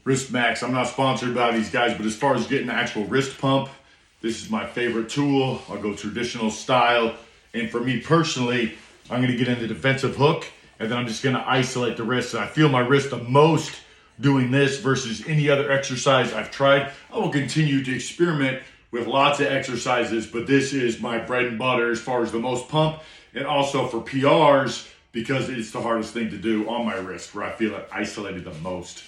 Wrist Max. I'm not sponsored by these guys, but as far as getting the actual wrist pump, this is my favorite tool. I'll go traditional style. And for me personally, I'm gonna get in the defensive hook, and then I'm just gonna isolate the wrist. And I feel my wrist the most doing this versus any other exercise I've tried. I will continue to experiment with lots of exercises, but this is my bread and butter as far as the most pump, and also for PRs, because it's the hardest thing to do on my wrist, where I feel it isolated the most.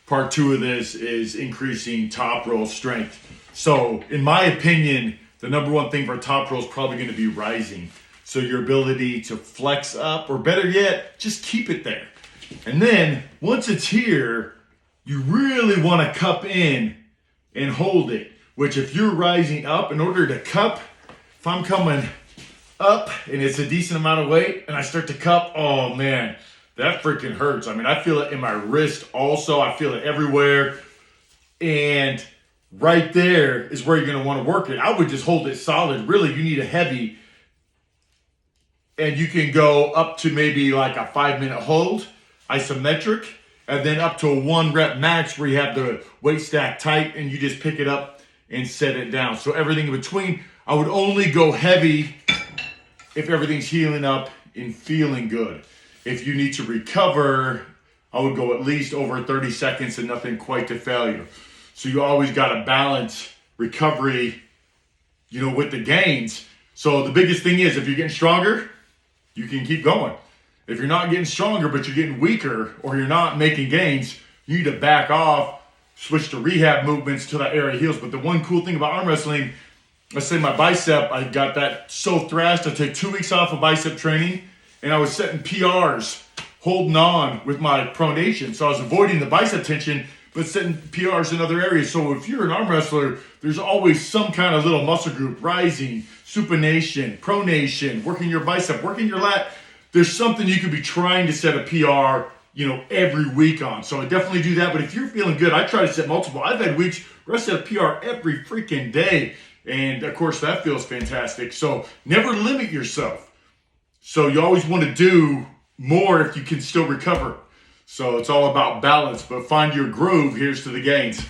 Part two of this is increasing top roll strength. So in my opinion, the number one thing for top roll is probably going to be rising. So your ability to flex up, or better yet, just keep it there. And then once it's here, you really want to cup in and hold it, which if you're rising up, in order to cup, if I'm coming up and it's a decent amount of weight and I start to cup, oh man, that freaking hurts. I mean, I feel it in my wrist also. I feel it everywhere. And right there is where you're going to want to work it. I would just hold it solid. Really, you need a heavy. And you can go up to maybe like a 5-minute hold, isometric, and then up to a 1 rep max where you have the weight stacked tight and you just pick it up and set it down. So everything in between, I would only go heavy if everything's healing up and feeling good. If you need to recover, I would go at least over 30 seconds and nothing quite to failure. So you always got to balance recovery, with the gains. So the biggest thing is, if you're getting stronger, you can keep going. If you're not getting stronger, but you're getting weaker, or you're not making gains, you need to back off, switch to rehab movements till that area heals. But the one cool thing about arm wrestling, let's say my bicep, I got that so thrashed, I took 2 weeks off of bicep training, and I was setting PRs, holding on with my pronation. So I was avoiding the bicep tension, but setting PRs in other areas. So if you're an arm wrestler, there's always some kind of little muscle group, rising, supination, pronation, working your bicep, working your lat. There's something you could be trying to set a PR, every week on. So I definitely do that. But if you're feeling good, I try to set multiple. I've had weeks where I set a PR every freaking day. And of course, that feels fantastic. So never limit yourself. So you always want to do more if you can still recover. So it's all about balance, but find your groove. Here's to the gains.